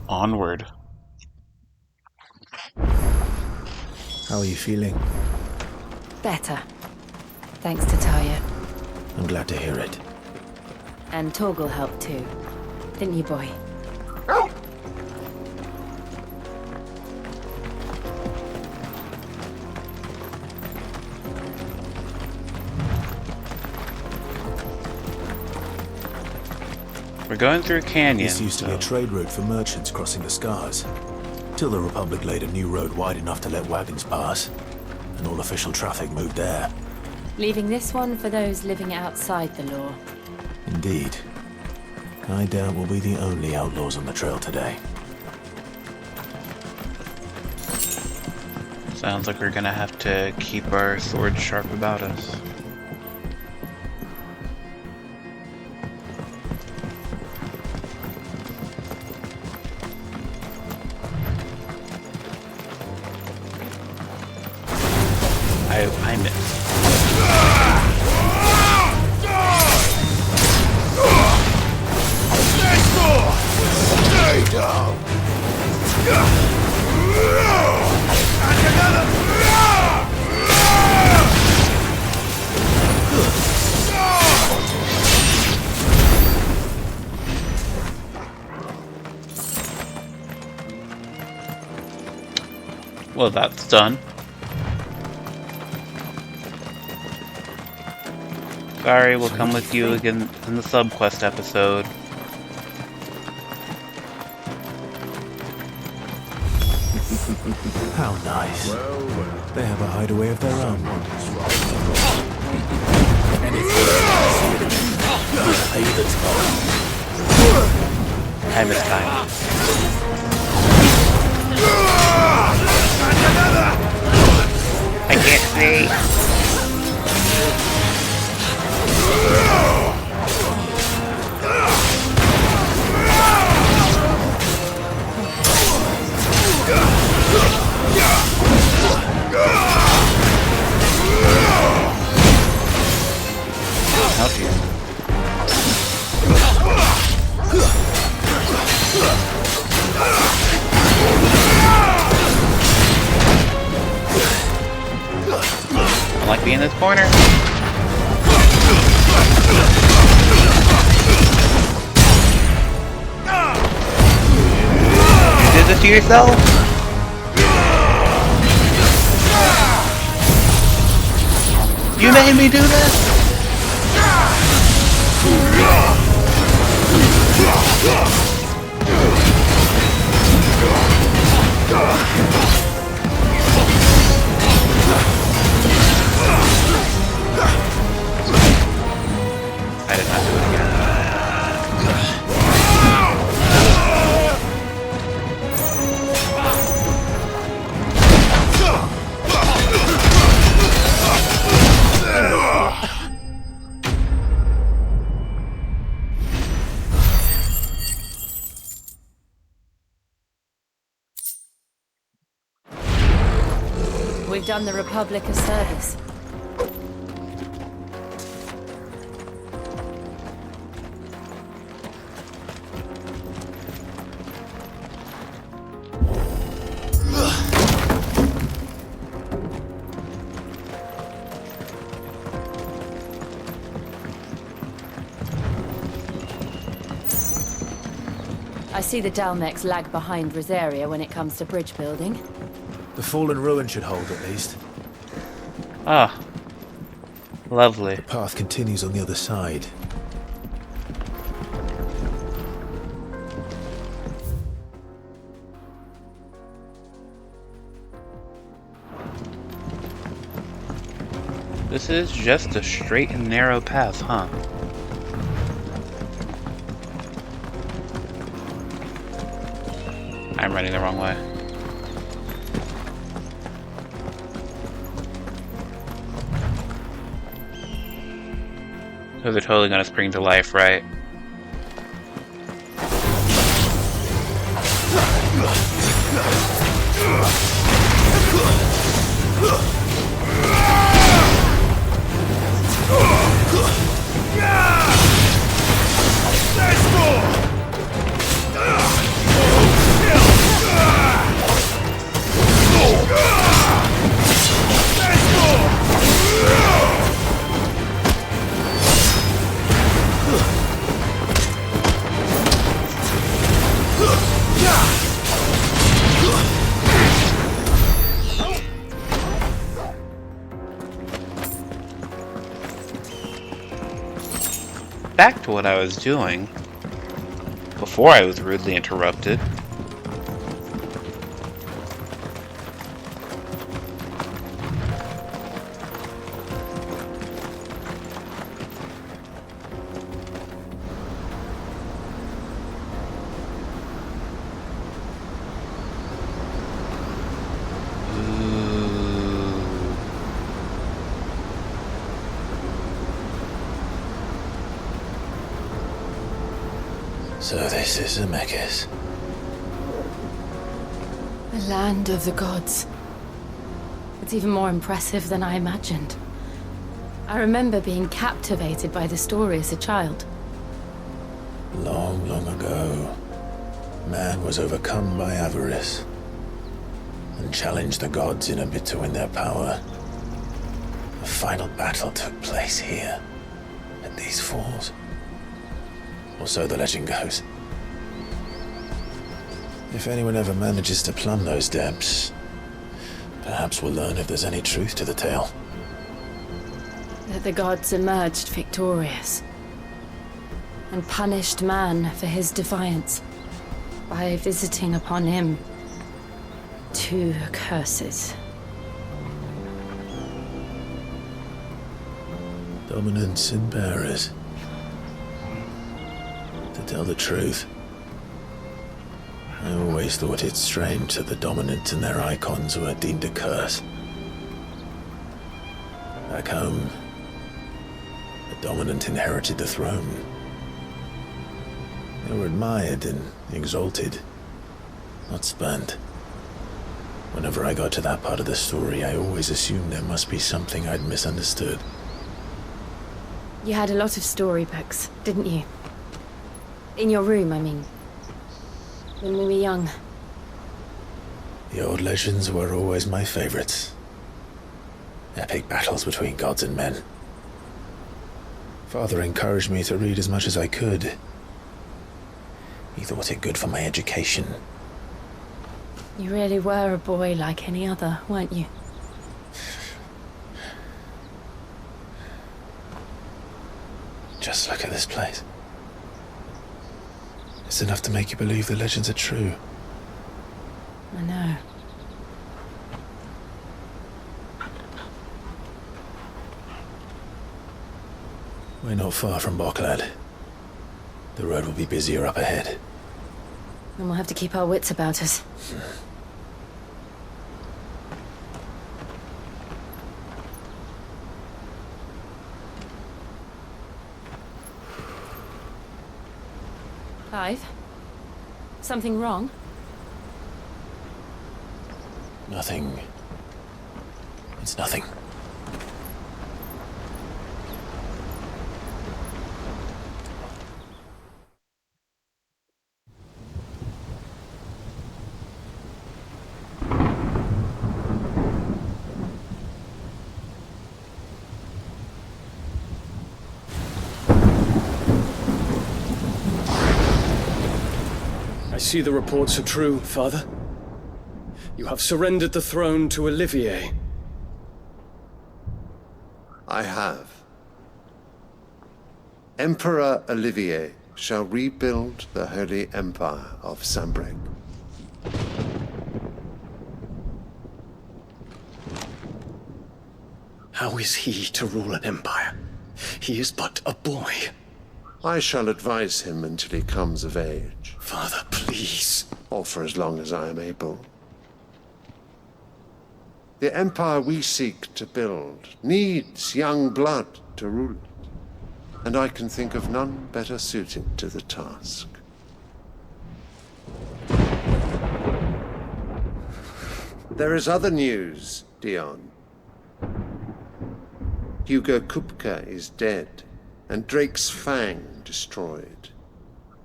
Onward. How are you feeling? Better. Thanks to Taya. I'm glad to hear it. And Torgal helped too. Didn't you, boy? We're going through a canyon. This used to be a trade route for merchants crossing the Scars, till the Republic laid a new road wide enough to let wagons pass, and all official traffic moved there. Leaving this one for those living outside the law. Indeed. I doubt we'll be the only outlaws on the trail today. Sounds like we're gonna have to keep our swords sharp about us. I missed. Stay down! Well, that's done. Sorry, we'll come with you again in the sub-quest episode. How nice. They have a hideaway of their own. And it's pay the toll. Time is time. I can't see. Help you. I like being in this corner. You did this to yourself? You made me do this? I did not do it again. We've done the Republic a service. I see the Dalmex lag behind Rosaria when it comes to bridge building. The fallen ruin should hold at least. Ah. Lovely. The path continues on the other side. This is just a straight and narrow path, huh? I'm running the wrong way. So they're totally gonna spring to life, right? back to what I was doing before I was rudely interrupted. So this is Zemeckis. The land of the gods. It's even more impressive than I imagined. I remember being captivated by the story as a child. Long, long ago, man was overcome by avarice and challenged the gods in a bid to win their power. A final battle took place here, at these falls. Or so the legend goes. If anyone ever manages to plumb those depths, perhaps we'll learn if there's any truth to the tale. That the gods emerged victorious and punished man for his defiance by visiting upon him 2 curses. Dominance and bearers. To tell the truth, I always thought it strange that the dominant and their icons were deemed a curse. Back home, the dominant inherited the throne. They were admired and exalted, not spurned. Whenever I got to that part of the story, I always assumed there must be something I'd misunderstood. You had a lot of storybooks, didn't you? In your room, I mean. When we were young. The old legends were always my favorites. Epic battles between gods and men. Father encouraged me to read as much as I could. He thought it good for my education. You really were a boy like any other, weren't you? Just look at this place. It's enough to make you believe the legends are true. I know. We're not far from Boklad. The road will be busier up ahead. And we'll have to keep our wits about us. Clive? Something wrong? Nothing. It's nothing. I see the reports are true, Father. You have surrendered the throne to Olivier. I have. Emperor Olivier shall rebuild the Holy Empire of Sanbreque. How is he to rule an empire? He is but a boy. I shall advise him until he comes of age, Father, please. or for as long as I am able. The empire we seek to build needs young blood to rule it, and I can think of none better suited to the task. There is other news, Dion. Hugo Kupka is dead, and Drake's Fang destroyed.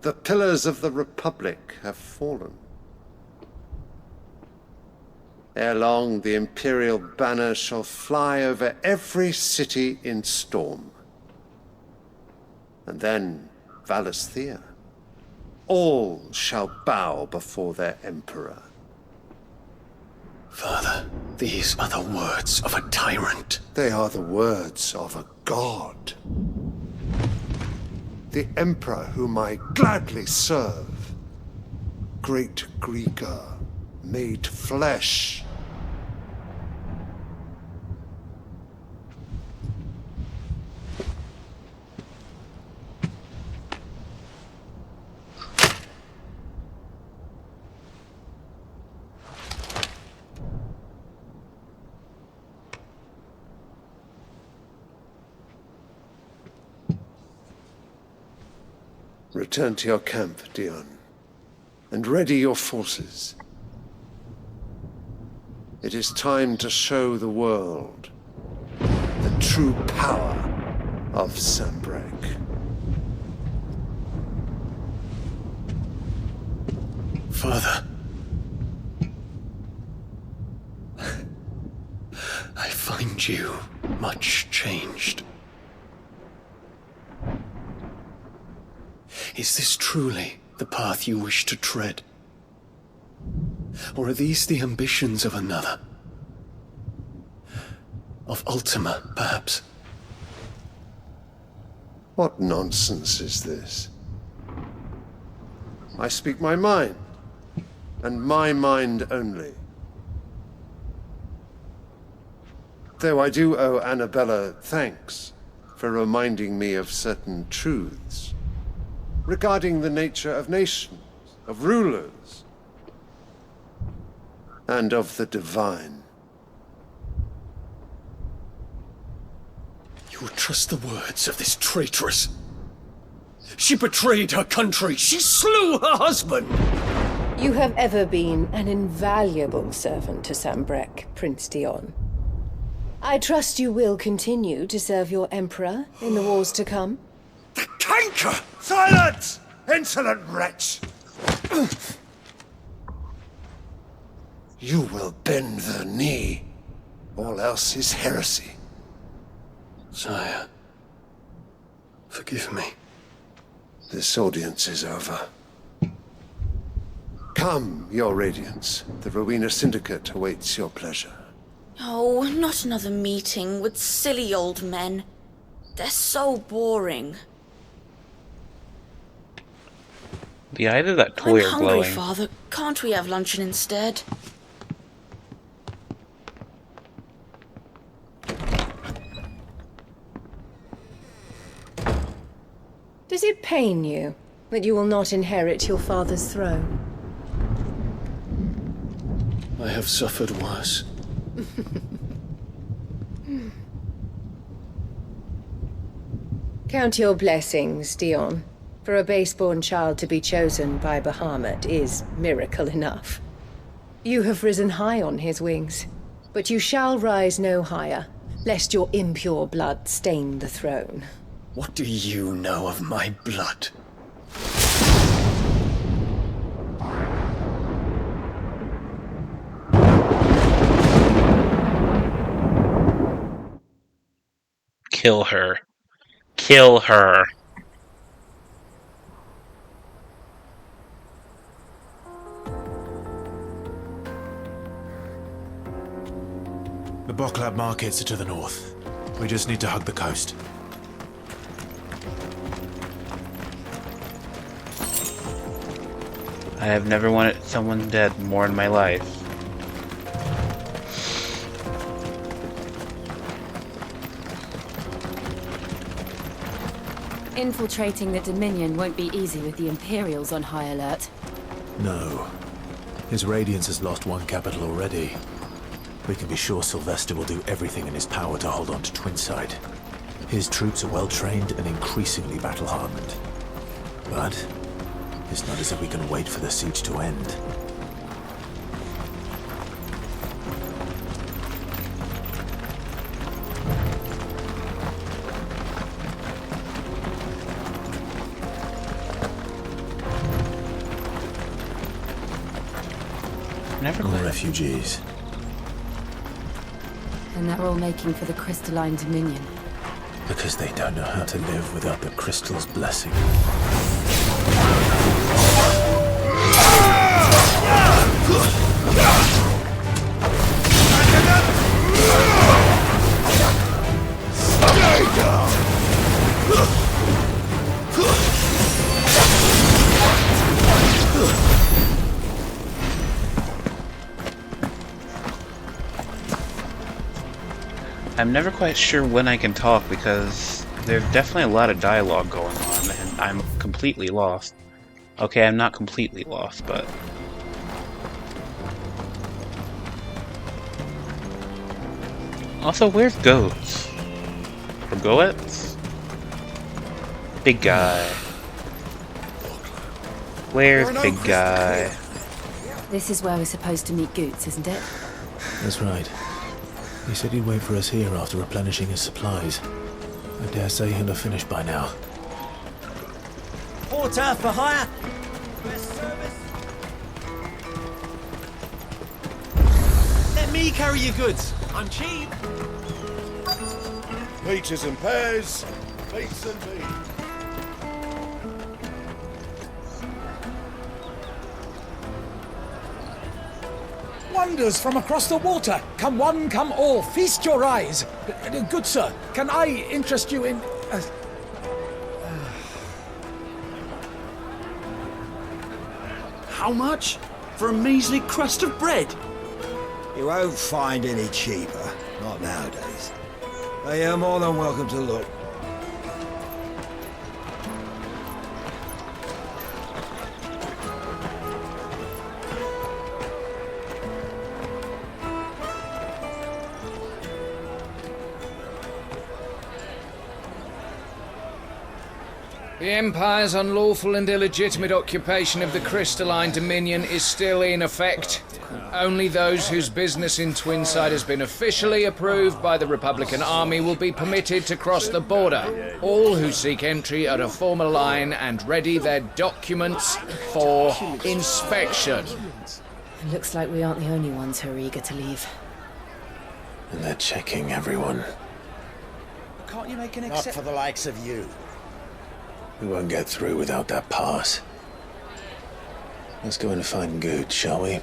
The pillars of the Republic have fallen. Ere long, the Imperial banner shall fly over every city in Storm. And then, Valisthea. All shall bow before their Emperor. Father, these are the words of a tyrant. They are the words of a god. the Emperor whom I gladly serve. Great Greeker, made flesh. Return to your camp, Dion, and ready your forces. It is time to show the world the true power of Sanbreque. Father. I find you much changed. Is this truly the path you wish to tread? Or are these the ambitions of another? Of Ultima, perhaps? What nonsense is this? I speak my mind, and my mind only. Though I do owe Annabella thanks for reminding me of certain truths regarding the nature of nations, of rulers, and of the divine. You would trust the words of this traitress? She betrayed her country! She slew her husband! You have ever been an invaluable servant to Sanbreque, Prince Dion. I trust you will continue to serve your Emperor in the wars to come. The canker! Silence! Insolent wretch! You will bend the knee. All else is heresy. Sire, forgive me. This audience is over. Come, your Radiance. The Rowena Syndicate awaits your pleasure. Oh, not another meeting with silly old men. They're so boring. The eyes of that toy I'm are hungry, glowing. Father. Can't we have luncheon instead? Does it pain you that you will not inherit your father's throne? I have suffered worse. Count your blessings, Dion. For a base-born child to be chosen by Bahamut is miracle enough. You have risen high on his wings, but you shall rise no higher, lest your impure blood stain the throne. What do you know of my blood? Kill her. Kill her. The Boklab markets are to the north. We just need to hug the coast. I have never wanted someone dead more in my life. Infiltrating the Dominion won't be easy with the Imperials on high alert. No. His Radiance has lost one capital already. We can be sure Sylvester will do everything in his power to hold on to Twinside. His troops are well-trained and increasingly battle-hardened. But it's not as if we can wait for the siege to end. Never More quit. refugees. And they're all making for the Crystalline Dominion. Because they don't know how to live without the crystal's blessing. Stay down! I'm never quite sure when I can talk because there's definitely a lot of dialogue going on and I'm completely lost. Okay, I'm not completely lost, but... Also, where's Goats? Or Goets? Big guy. Where's Big guy? This is where we're supposed to meet Goots, isn't it? That's right. He said he'd wait for us here after replenishing his supplies. I dare say he'll have finished by now. Porter for hire! Let me carry your goods. I'm cheap. Peaches and pears, beets and beans. Wonders from across the water. Come one, come all. Feast your eyes. Good sir, can I interest you in... How much? For a measly crust of bread? You won't find any cheaper. Not nowadays. But you're more than welcome to look. The Empire's unlawful and illegitimate occupation of the crystalline dominion is still in effect. Only those whose business in Twinside has been officially approved by the Republican Army will be permitted to cross the border. All who seek entry are to form a line and ready their documents for inspection. It looks like we aren't the only ones who are eager to leave. And they're checking everyone. Can't you make an Not for the likes of you. We won't get through without that pass. Let's go and find Good, shall we?